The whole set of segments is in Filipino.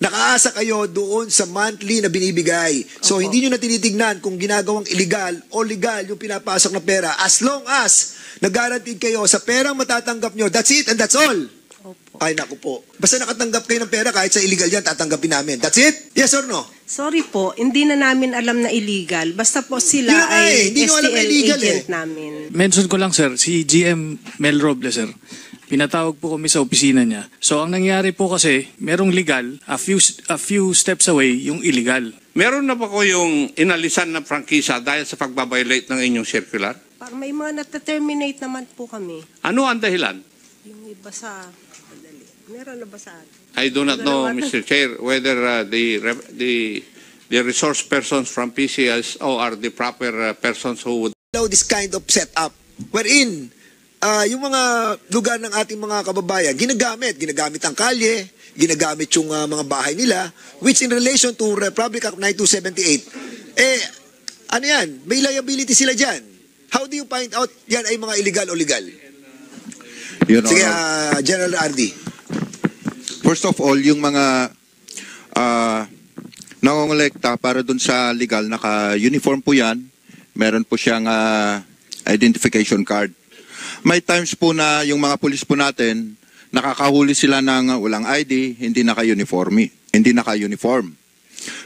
Nakaasa kayo doon sa monthly na binibigay. So, hindi nyo na tinitignan kung ginagawang illegal o legal yung pinapasok na pera. As long as nag-guaranteed kayo sa perang matatanggap nyo, that's it and that's all. Opo. Ay, naku po. Basta nakatanggap kayo ng pera, kahit sa illegal yan, tatanggapin namin. That's it? Yes or no? Sorry po, hindi na namin alam na illegal. Basta po sila Yun na nga ay hindi nyo alam na STL illegal agent namin. Mention ko lang sir, si GM Mel Robles sir. Pinatawag po kami sa opisina niya. So ang nangyari po kasi, merong legal, a few steps away yung illegal. Meron na ba ko yung inalisan na prangkisa dahil sa pagbabiolate ng inyong circular? Parang may mga nata-terminate naman po kami. Ano ang dahilan? Yung iba sa... Meron na ba sa atin? I do not know, Mr. Chair, whether the resource persons from PCSO are the proper persons who would Allow this kind of setup wherein yung mga lugar ng ating mga kababayan, ginagamit ang kalye, ginagamit yung mga bahay nila, which in relation to Republic Act 9278, ano yan, may liability sila dyan. How do you find out yan ay mga illegal o legal? Sige, General Ardi. First of all, yung mga nangongolekta para dun sa legal, naka-uniform po yan, meron po siyang identification card. May times po na yung mga pulis po natin, nakakahuli sila ng walang ID, hindi naka-uniform.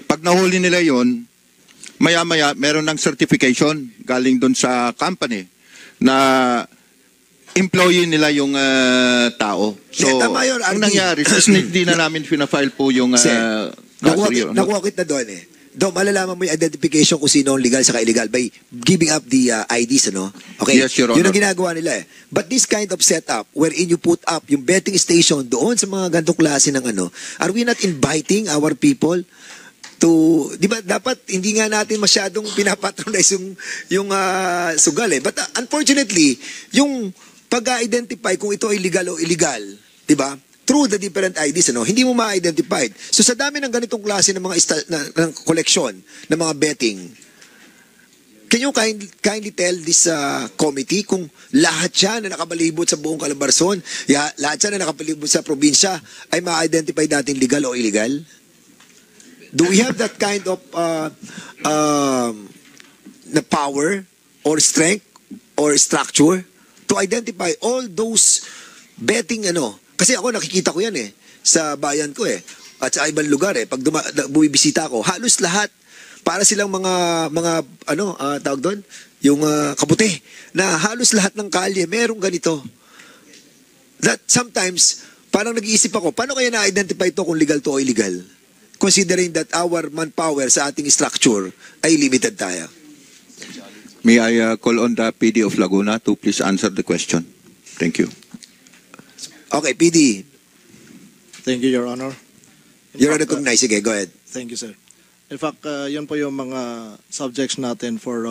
Pag nahuli nila yon, maya-maya meron ng certification galing doon sa company na employee nila yung tao. So, Tama yun, ang Ardi. nangyari, since hindi na namin fina-file po yung Nakuha kita doon eh. Dom, malalaman mo yung identification kung sino ang legal sa illegal by giving up the IDs, ano? Okay? Yes, Your Honor. Yun ang ginagawa nila eh. But this kind of setup, wherein you put up yung betting station doon sa mga gantong klase ng ano, are we not inviting our people to, di ba, dapat hindi nga natin masyadong pinapatronize yung sugal eh. But unfortunately, yung pag-identify kung ito ay legal o illegal, di ba? Through the different IDs, ano, hindi mo ma-identified. So sa dami ng ganitong klase ng mga ng koleksyon, ng mga betting, can you kindly tell this committee kung lahat yan na nakabalibot sa buong Calabarzon, lahat yan na nakabalibot sa probinsya, ay ma-identify natin legal o illegal? Do we have that kind of na power or strength or structure to identify all those betting ano? Kasi ako nakikita ko yan eh sa bayan ko eh at sa ibang lugar eh pag bumibisita ako, halos lahat para silang mga ano tawag doon, yung kabuti na halos lahat ng kalye merong ganito. That sometimes parang nag-iisip ako, paano kaya na-identify to kung legal to o illegal? Considering that our manpower sa ating structure ay limited tayo. May I call on the PD of Laguna to please answer the question? Thank you. Okay, PD. Thank you, Your Honor. You're recognized. Sige, go ahead. Thank you, sir. In fact, yun po yung mga subjects natin for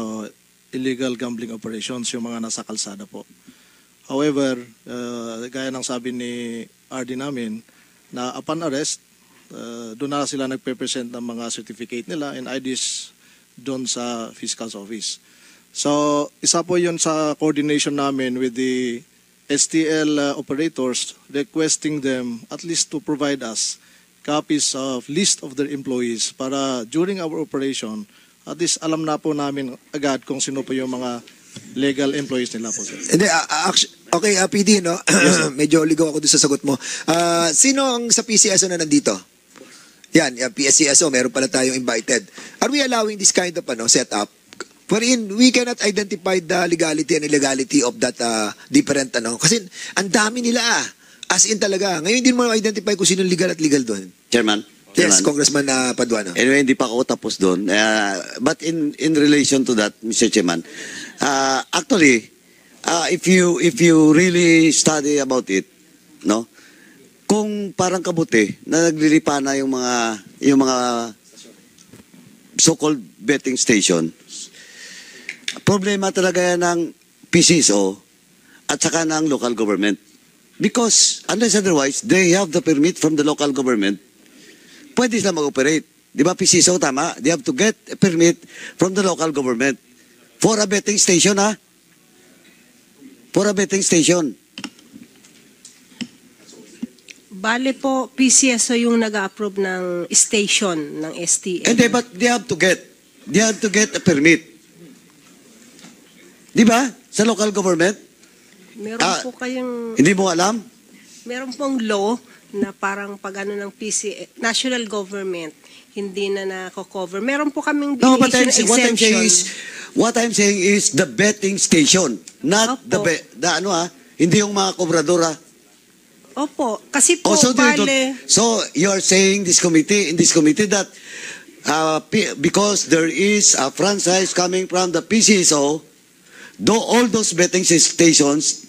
illegal gambling operations, yung mga nasa kalsada po. However, gaya ng sabi ni RD namin, na upon arrest, doon na sila nagpe-present ng mga certificate nila and IDs doon sa fiscal's office. So, isa po yun sa coordination namin with the STL operators, requesting them at least to provide us copies of list of their employees para during our operation, at least alam na po namin agad kung sino po yung mga legal employees nila po, sir. Hindi, okay, PD, no? Yes, medyo ligaw ako doon sa sagot mo. Sino ang sa PCSO na nandito? Yan, PCSO, meron pala tayong invited. Are we allowing this kind of setup? Wherein we cannot identify the legality and illegality of that different kasi ang dami nila as in talaga. Ngayon din mo identify kung sino legal at legal doon. Chairman. Yes, Congressman Paduano. Anyway, hindi pa ako tapos doon. But in relation to that, Mr. Chairman, actually, if you really study about it, no, kung parang kabuti na naglilipa na yung mga so-called betting station, problema talaga yan ng PCSO at saka ng local government. Because unless otherwise, they have the permit from the local government, pwede sila mag-operate. Di ba PCSO, tama? They have to get a permit from the local government for a betting station, ha? For a betting station. Bale po, PCSO yung nag-approve ng station ng STL. And but they have to get a permit. Di ba? Sa local government? Meron po kayong, Hindi mo alam? meron pong law na parang pag ano ng national government, hindi na nako-cover. Meron po kaming No, but issue na exemption. what I'm saying is the betting station, not Opo. hindi yung mga kobradora. Opo, kasi po, So bale, you're saying in this committee that because there is a franchise coming from the PCSO, though all those betting stations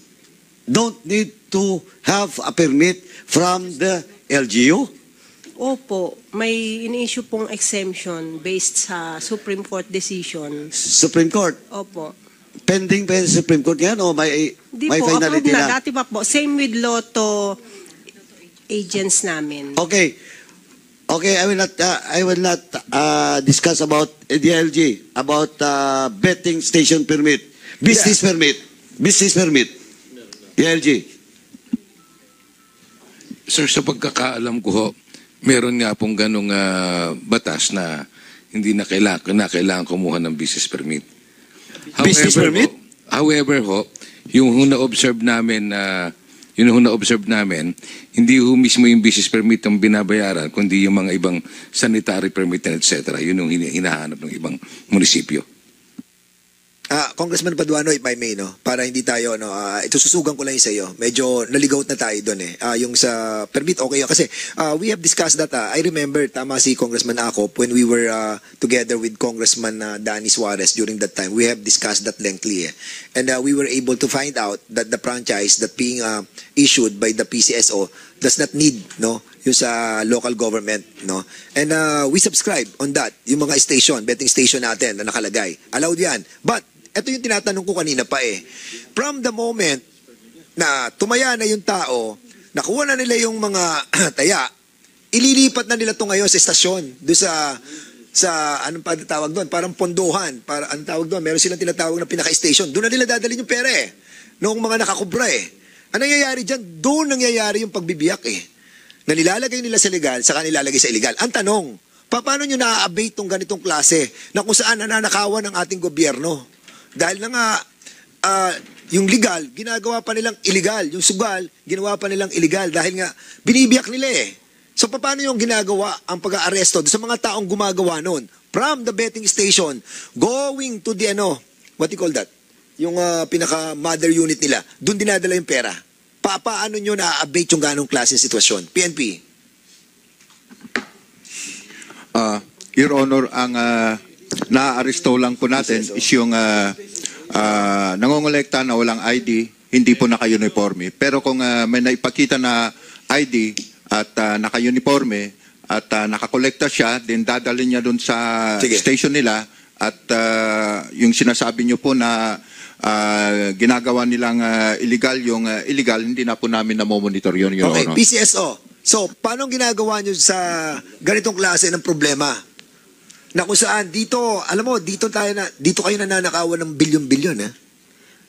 don't need to have a permit from the LGU? opo, may in-issue pong exemption based sa Supreme Court decision. Supreme Court. Opo. Pending pa yung Supreme Court yan o may Di po, finality approve na. na? Dati pa po. Same with Lotto agents namin. Okay. Okay, I will not discuss about DLG, about betting station permit. Business permit. DLG. Sir, sa pagkakaalam ko ho, meron nga pong ganong batas na hindi na kailangan kumuha ng business permit. Business permit? However ho, yung na-observe namin hindi ho mismo yung business permit ang binabayaran, kundi yung mga ibang sanitary permit and etc. Yun yung hinahanap ng ibang munisipyo. Congressman Paduano, if I may, no, para hindi tayo, ito susugan ko lang yung sa iyo. Medyo naligaw na tayo doon yung sa permit, okay yun. Kasi we have discussed that. I remember, tama si Congressman Acop, when we were together with Congressman Danny Suarez during that time, we have discussed that lengthily. And we were able to find out that the franchise that being issued by the PCSO does not need, no, yung sa local government, no. And we subscribe on that, yung mga station, betting station natin na nakalagay. Allowed yan. But ito yung tinatanong ko kanina pa from the moment na tumaya na yung tao, nakuha na nila yung mga taya, ililipat na nila to ngayon sa estasyon, doon sa anong pa tawag doon, parang pondohan, para anong tawag doon, meron silang tinatawag na pinaka-station, doon na nila dadalhin yung pera noong mga nakakubra Ang nangyayari dyan, doon nangyayari yung pagbibiyak na nilalagay nila sa legal, saka nilalagay sa illegal. Ang tanong, paano nyo na-abate tong ganitong klase na kung saan nananakawan ng ating gobyerno? Dahil na nga, yung legal, ginagawa pa nilang illegal. Yung sugal, ginawa pa nilang illegal. Dahil nga, binibiyak nila So, paano yung ginagawa ang pag-aaresto sa mga taong gumagawa noon? From the betting station, going to the, what you call that? Yung pinaka-mother unit nila. Doon dinadala yung pera. Paano nyo na-abate yung ganong klase sitwasyon? PNP. Your Honor, ang na-aresto lang po natin is yung nangongolekta na walang ID, hindi po naka-uniforme. Pero kung may naipakita na ID at naka-uniforme at nakakolekta siya, then dadalhin niya doon sa station nila at yung sinasabi niyo po na ginagawa nilang illegal, yung illegal, hindi na po namin namomonitor yun, Your Okay, Honor. PCSO. So, paano ginagawa nyo sa ganitong klase ng problema? Na kung saan, dito, alam mo, dito kayo nananakawan ng bilyon-bilyon,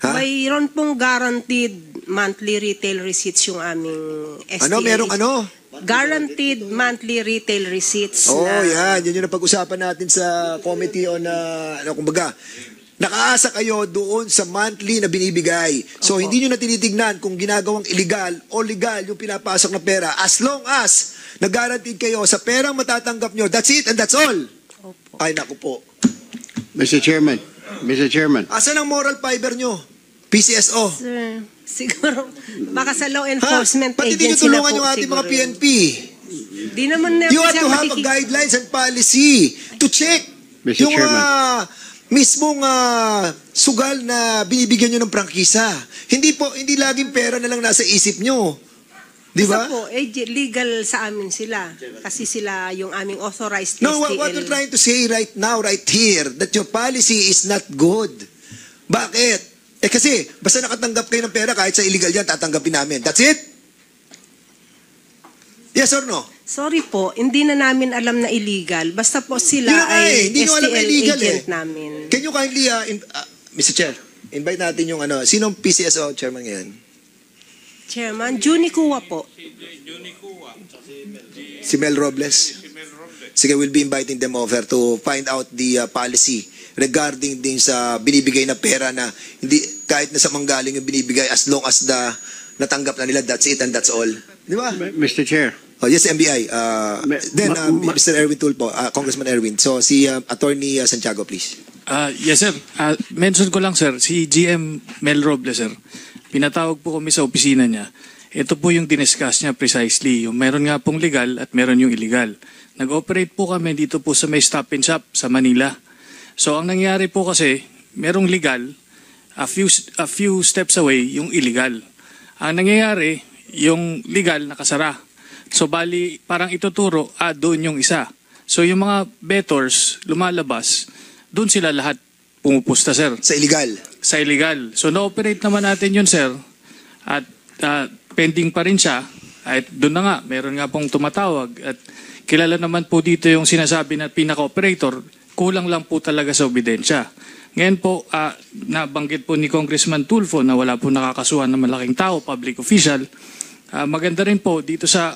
Ha? Mayroon pong guaranteed monthly retail receipts yung aming STL. Merong Guaranteed monthly retail receipts. Yan. Yan yung napag-usapan natin sa committee on, kumbaga, nakaasa kayo doon sa monthly na binibigay. So, hindi nyo na tinitignan kung ginagawang illegal o legal yung pinapasok na pera. As long as nag-guaranteed kayo sa perang matatanggap nyo, that's it and that's all. Opo. Ay, naku po. Mr. Chairman. Asan ang moral fiber nyo? PCSO. Sir, siguro, baka sa law enforcement Pati agency na tinutulungan po yung ating mga siguro. PNP. Di naman You have to have a guidelines and policy to check Mr. yung Chairman. mismong sugal na binibigyan nyo ng prangkisa. Hindi laging pera na lang nasa isip nyo. Di ba? Basta po, legal sa amin sila. Kasi sila yung aming authorized No, STL. what we're trying to say right now, right here, that your policy is not good. Bakit? Kasi, basta nakatanggap kayo ng pera, kahit sa illegal yan, tatanggapin namin. That's it? Yes or no? Sorry po, hindi na namin alam na illegal. Basta po sila Yun na nga ay hindi nyo alam na STL illegal agent namin. Can you kindly, Mr. Chair, invite natin yung sinong PCSO chairman ngayon? Chairman, Juni Kuwa po. Si Mel Robles. Sige, we'll be inviting them over to find out the policy regarding din sa binibigay na pera na hindi kahit na sa manggaling yung binibigay as long as natanggap na nila, that's it and that's all. Di ba? Mr. Chair. Oh, yes, MBI. Mr. Erwin Tulfo, Congressman Erwin. So, si Attorney Santiago, please. Yes, sir. Mention ko lang, sir, si GM Mel Robles, sir. Pinatawag po kami sa opisina niya. Ito po yung diniscuss niya precisely. Yung meron nga pong legal at meron yung illegal. Nag-operate po kami dito po sa may Stop and Shop sa Manila. So, ang nangyari po kasi, merong legal, a few steps away yung illegal. Ang nangyayari, yung legal nakasara. So, bali, parang ituturo, doon yung isa. So, yung mga bettors lumalabas, doon sila lahat pumupusta, sir. Sa illegal? Sa illegal. So, na-operate naman natin yun, sir. At pending pa rin siya. At doon na nga, meron nga pong tumatawag. At kilala naman po dito yung sinasabi na pinaka-operator, kulang lang po talaga sa ebidensya. Ngayon po, nabanggit po ni Congressman Tulfo na wala po nakakasuhan ng malaking tao, public official. Maganda rin po dito sa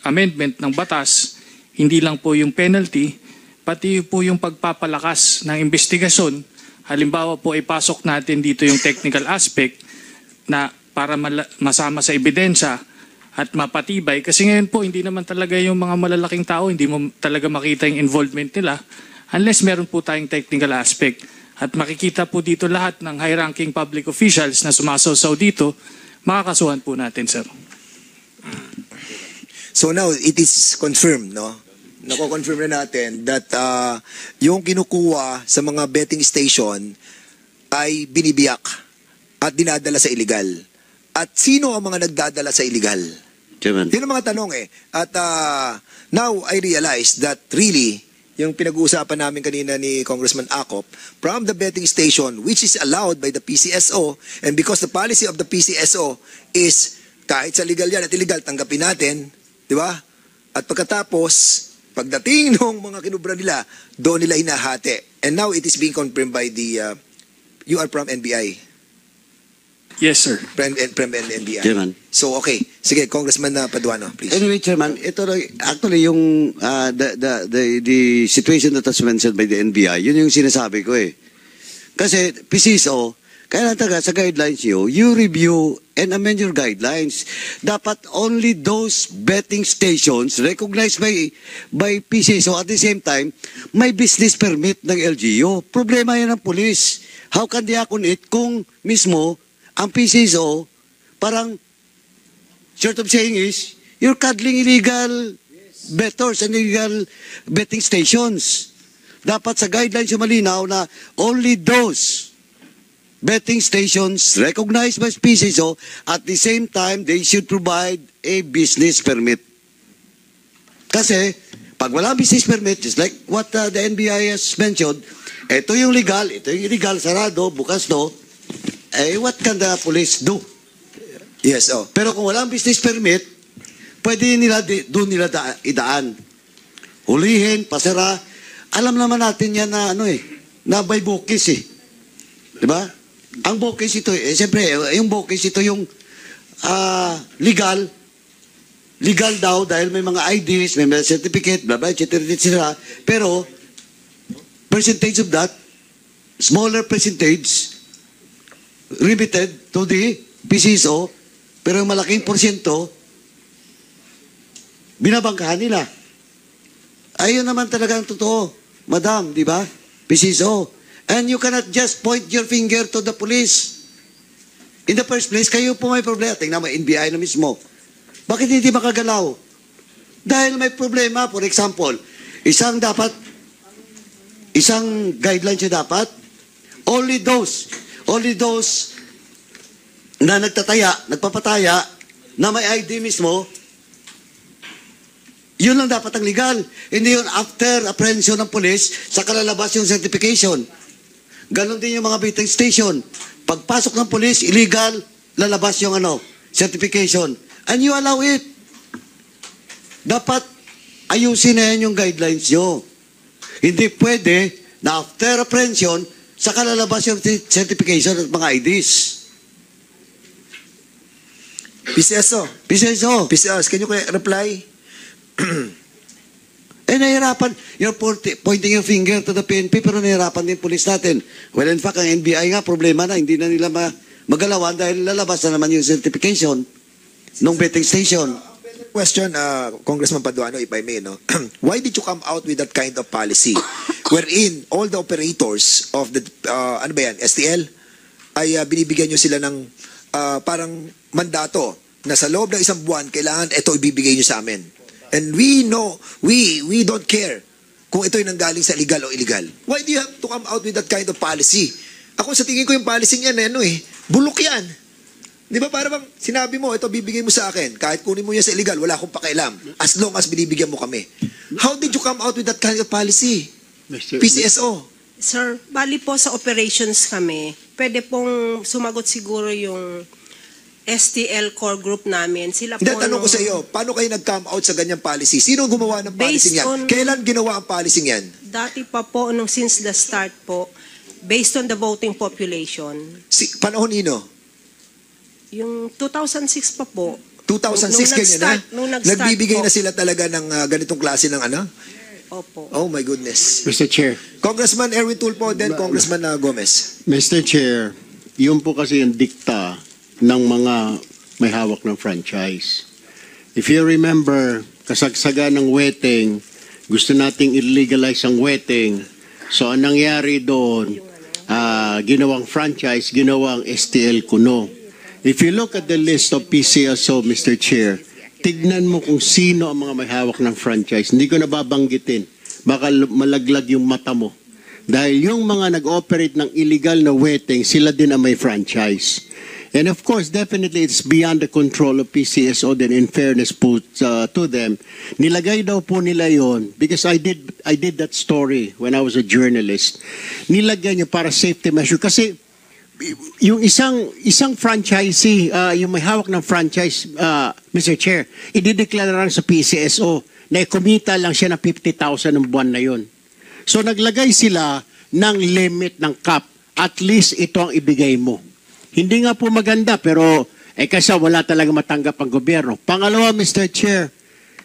amendment ng batas, hindi lang po yung penalty, pati po yung pagpapalakas ng investigasyon. Halimbawa po, ipasok natin dito yung technical aspect na para masama sa ebidensya at mapatibay. Kasi ngayon po, hindi naman talaga yung mga malalaking tao, hindi mo talaga makita yung involvement nila unless meron po tayong technical aspect. At makikita po dito lahat ng high-ranking public officials na sumasawsaw dito, makakasuhan po natin, sir. So now, it is confirmed, no? Nako-confirm na natin that yung kinukuha sa mga betting station ay binibiyak at dinadala sa illegal. At sino ang mga nagdadala sa illegal? Chairman. Yun ang mga tanong eh. At now I realize that really, yung pinag-uusapan namin kanina ni Congressman Acop, from the betting station, which is allowed by the PCSO, and because the policy of the PCSO is kahit sa legal yan at illegal, tanggapin natin, di ba? At pagkatapos, pagdating ng mga kinubra nila, doon nila hinahati. And now it is being confirmed by the, you are from NBI. Yes, sir. From NBI. Chairman. So, okay. Sige, Congressman Paduano, please. Anyway, Chairman, ito actually yung the situation that was mentioned by the NBI, yun yung sinasabi ko eh. Kasi PCSO, kaya lang talaga sa guidelines you review and amend your guidelines. Dapat only those betting stations recognized by PCSO at the same time, may business permit ng LGU. Problema yan ng police. How can they act on it kung mismo ang PCSO, parang, short of saying is, you're cuddling illegal bettors and illegal betting stations. Dapat sa guidelines yung malinaw na only those betting stations recognized by PCSO, at the same time, they should provide a business permit. Kasi, pag wala business permit, just like what the NBI has mentioned, ito yung legal, ito yung illegal, sarado, bukas to, what can the police do? Yes, oh. Pero kung walang business permit, pwede nila doon nila idaan. Hulihin, pasara. Alam naman natin yan na na by bukis eh. 'Di ba? Ang bukis ito siyempre yung bukis ito yung legal daw dahil may mga IDs, may mga certificate, blah blah, etc. Pero percentage of that, smaller percentage remitted to the PCSO, pero yung malaking porsyento, binabangkahan nila. Ayun naman talaga ang totoo, madam, di ba? PCSO. And you cannot just point your finger to the police. In the first place, kayo po may problema. Tingnan mo, NBI na mismo. Bakit hindi makagalaw? Dahil may problema, for example, isang guideline siya dapat, only those na nagpapataya, na may ID mismo, yun lang dapat ang legal. Hindi yun after apprehension ng police, sa kalalabas yung certification. Ganon din yung mga betting station. Pagpasok ng police, illegal, lalabas yung certification. And you allow it. Dapat ayusin na yan yung guidelines nyo. Hindi pwede na after apprehension, saka lalabas yung certification at mga IDs. PCSO. PCSO. PCS, can you reply? Nahihirapan. You're pointing your finger to the PNP, pero nahihirapan din pulis natin. Well, in fact, ang NBI nga, problema na, hindi na nila magalawan dahil lalabas na naman yung certification ng betting station. Question, Congressman Paduano, if I may, no? Why did you come out with that kind of policy wherein all the operators of the, ano ba yan, STL, ay binibigyan nyo sila ng parang mandato na sa loob ng isang buwan, kailangan ito ibibigay nyo sa amin. And we know, we don't care kung ito'y nanggaling sa legal o illegal. Why do you have to come out with that kind of policy? Ako sa tingin ko yung policy niyan, bulok yan. Di ba para bang sinabi mo, ito bibigay mo sa akin, kahit kunin mo yan sa illegal, wala akong pakialam, as long as binibigyan mo kami. How did you come out with that kind of policy? PCSO. Sir, bali po sa operations kami, pwede pong sumagot siguro yung STL core group namin. Sila po Tanong ko sa iyo, paano kayo nag-come out sa ganyang policy? Sino gumawa ng policy niyan? Kailan ginawa ang policy niyan? Dati pa po, since the start po, based on the voting population. Panahon nino? Yung 2006 pa po. 2006 ganyan na? Nagbibigay po na sila talaga ng ganitong klase ng ano? Opo. Oh my goodness. Mr. Chair. Congressman Erwin Tulfo, then Congressman Gomez. Mr. Chair, yun po kasi yung dikta ng mga may hawak ng franchise. If you remember, kasagsaga ng wetting, gusto nating illegalize ang wetting. So, ang nangyari doon, ginawang franchise, ginawang STL kuno. If you look at the list of PCSO, Mr. Chair, tignan mo kung sino ang mga may hawak ng franchise. Hindi ko nababanggitin. Baka malaglag yung mata mo. Dahil yung mga nag-operate ng illegal na wetting, sila din ang may franchise. And of course, definitely it's beyond the control of PCSO then in fairness po to them. Nilagay daw po nila yon because I did that story when I was a journalist. Nilagay niyo para safety measure kasi yung isang franchisee, yung may hawak ng franchise, Mr. Chair, idideklara lang sa PCSO na kumita lang siya ng 50,000 ng buwan na yon. So naglagay sila ng limit ng cap. At least ito ang ibigay mo. Hindi nga po maganda pero kasi wala talaga matanggap ang gobyerno. Pangalawa, Mr. Chair,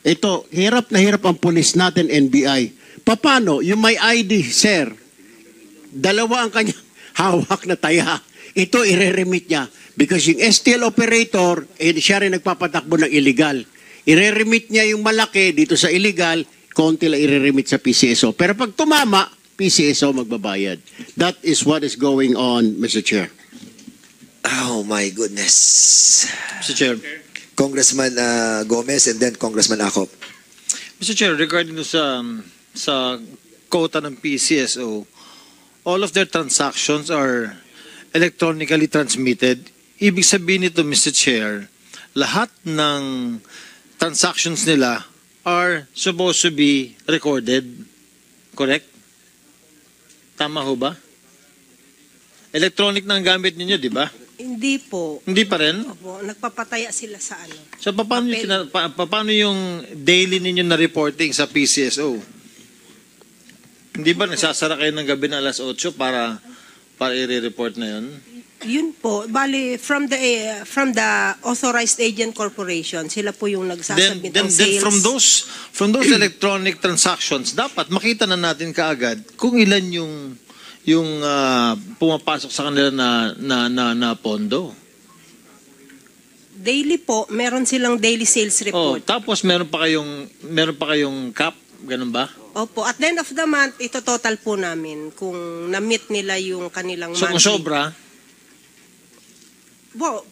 ito, hirap na hirap ang pulis natin, NBI. Paano? Yung may ID, sir, dalawa ang kanyang hawak na taya. Ito, ireremit niya. Because yung STL operator, siya rin nagpapatakbo ng illegal. Ireremit niya yung malaki dito sa illegal, konti lang ireremit sa PCSO. Pero pag tumama, PCSO magbabayad. That is what is going on, Mr. Chair. Oh my goodness. Mr. Chair. Congressman Gomez and then Congressman Acop. Mr. Chair, regarding sa quota ng PCSO, all of their transactions are electronically transmitted. Ibig sabihin nito, Mr. Chair, lahat ng transactions nila are supposed to be recorded. Correct? Tama ho ba? Electronic na ang gamit ninyo, di ba? Hindi po. Hindi pa rin? Opo, nagpapataya sila sa ano. So, paano yung daily ninyo na reporting sa PCSO? Hindi ba nagsasara kayo ng gabi na alas 8 para i-report na yun? Yun po. Bali, from the authorized agent corporation, sila po yung nagsasabit ng sales. Then from those electronic transactions, dapat makita na natin kaagad kung ilan yung pumapasok sa kanila na pondo. Daily po, meron silang daily sales report. Tapos meron pa kayong cap, ganun ba? Opo, at the end of the month, ito total po namin kung na-meet nila yung kanilang monthly. So kung sobra?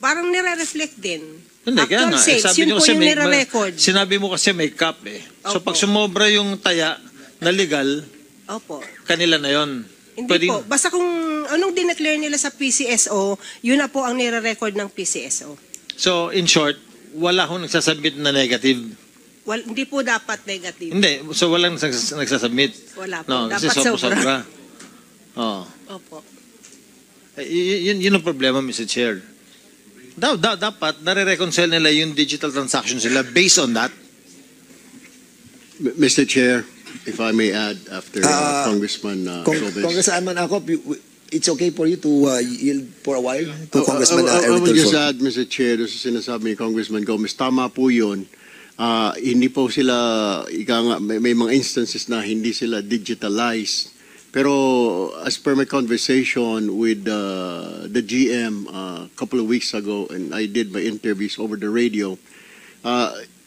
Parang nire-reflect din. Hindi, kaya nga. Sales, yun po yung nire-record. Sinabi mo kasi may cap eh. So pag sumobra yung taya na legal, opo, kanila na yon. Hindi po. Basta kung anong dineclare nila sa PCSO, yun na po ang nire-record ng PCSO. So, in short, wala akong nagsasubmit na negative. Hindi po dapat negative. Hindi. So, walang nagsasubmit. Wala po. No, dapat kasi sobra. Opo. Yun ang problema, Mr. Chair. Dapat, nare-reconcile nila yung digital transactions nila based on that. Mr. Chair, if I may add after Congressman Gomez. Congressman Acop, it's okay for you to yield for a while to Congressman I Erwin would just Tulfo. add, Mr. Chair, doon sa sinasabi ni Congressman Gomez, tama po yun. Hindi po sila, may mga instances na hindi sila digitalized. Pero as per my conversation with the GM a couple of weeks ago, and I did my interviews over the radio,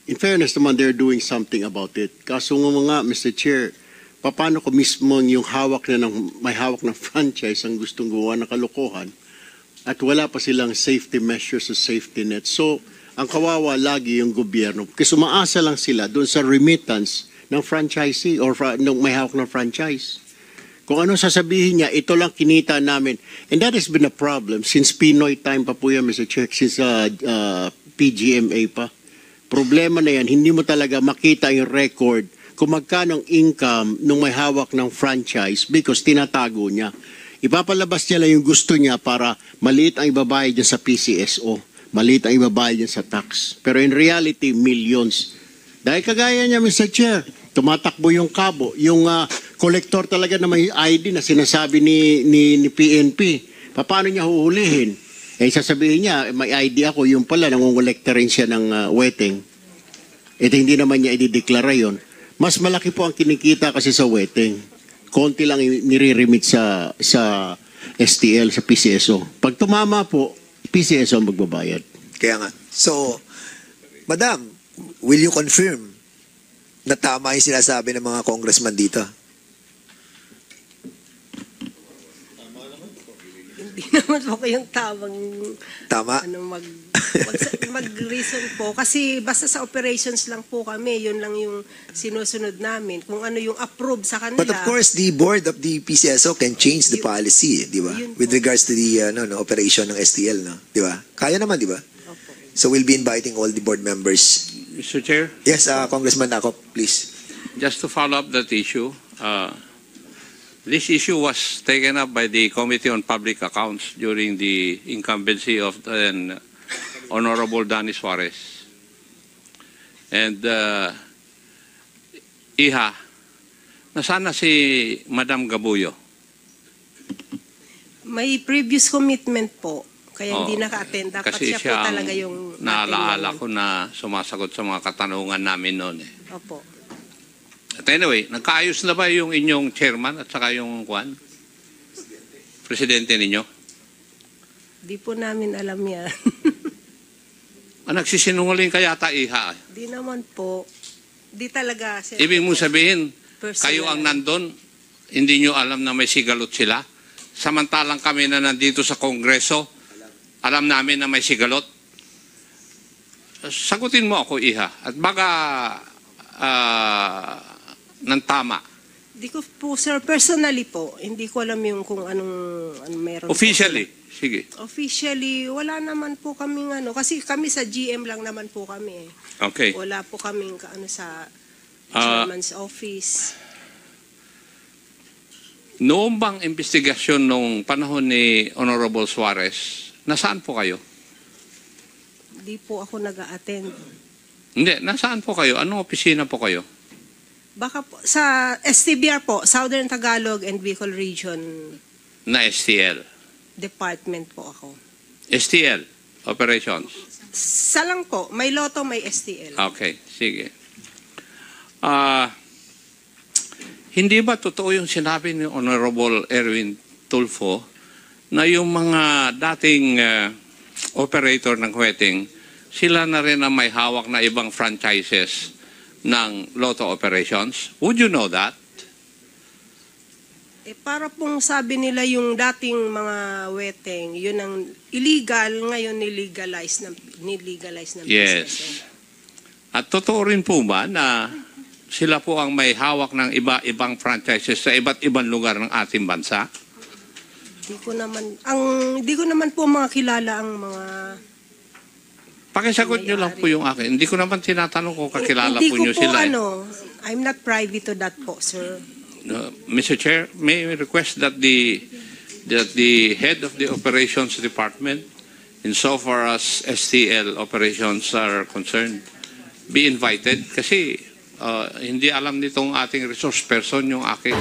in fairness naman, they're doing something about it. Kaso nga, Mr. Chair, paano ko mismo yung may hawak ng franchise ang gustong gawa ng kalokohan at wala pa silang safety measures o safety net. So, ang kawawa lagi yung gobyerno. Kasi umaasa lang sila doon sa remittance ng franchisee or nung may hawak ng franchise. Kung ano sasabihin niya, ito lang kinita namin. And that has been a problem since Pinoy time pa po yan, Mr. Chair, since PGMA pa. Problema na yan, hindi mo talaga makita yung record kung magkano ang income nung may hawak ng franchise because tinatago niya. Ipapalabas niya lang yung gusto niya para maliit ang ibabayad niya sa PCSO, maliit ang ibabayad niya sa tax. Pero in reality, millions. Dahil kagaya niya, Mr. Chair, tumatakbo yung kabo, yung kolektor talaga na may ID na sinasabi ni PNP. Paano niya huhulihin? Sasabihin niya, may ID ako, yung pala, nangongolekta rin siya ng wetting. Hindi naman niya idideklara yun. Mas malaki po ang kinikita kasi sa wetting. Konti lang nire-remit sa STL, sa PCSO. Pag tumama po, PCSO ang magbabayad. Kaya nga. So, Madam, will you confirm na tama yung sinasabi ng mga congressman dito? Hindi naman po kayong Tama? mag-reason po. Kasi basta sa operations lang po kami, yun lang yung sinusunod namin. Kung ano yung approve sa kanila. But of course, the board of the PCSO can change the policy, di ba? With regards to the operation ng STL, no? Di ba? Kaya naman, di ba? So we'll be inviting all the board members. Mr. Chair? Yes, Congressman Akop, please. Just to follow up that issue, this issue was taken up by the Committee on Public Accounts during the incumbency of Honorable Danny Suarez. And Iha, nasaan na si Madam Gabuyo? May previous commitment po. Kaya hindi naka-attend. Dapat Kasi siya po talaga yung naalaala ko na sumasagot sa mga katanungan namin noon. Opo. At anyway, nagkaayos na ba yung inyong chairman at saka yung presidente ninyo? Di po namin alam yan. Nagsisinungaling ka yata, Iha. Di naman po. Di talaga. Ibig mo sabihin, personal. kayo ang nandun, hindi nyo alam na may sigalot sila? Samantalang kami na nandito sa Kongreso, alam namin na may sigalot? Sagutin mo ako, Iha. At baka ng tama. Di ko po, sir, personally po, hindi ko alam yung kung anong meron. Officially, sige. Officially, wala naman po kaming kasi kami sa GM lang naman po kami. Okay. Wala po kaming sa chairman's office. Noong bang investigasyon nung panahon ni Honorable Suarez, nasaan po kayo? Di po ako nag-a-attend. Hindi, nasaan po kayo? Anong opisina po kayo? Baka po, sa STBR po, Southern Tagalog and Bicol Region Na STL. Department po ako. STL, Operations. Sa lang po, may loto, may STL. Okay, sige. Hindi ba totoo yung sinabi ni Honorable Erwin Tulfo na yung mga dating operator ng wetting, sila na rin ang may hawak na ibang franchises ng lotto operations? Would you know that? Para pong sabi nila yung dating mga wetting, yun ang illegal, ngayon nilegalize ng business. Yes. At totoo rin po ba na sila po ang may hawak ng iba-ibang franchises sa iba't ibang lugar ng ating bansa? Di ko naman po mga kilala ang mga Pakisagot nyo lang po yung akin. Hindi ko naman tinatanong kung kakilala po nyo sila. I'm not privy to that po, sir. Mr. Chair, may I request that the head of the operations department, insofar as STL operations are concerned, be invited? Kasi hindi alam nitong ating resource person yung aking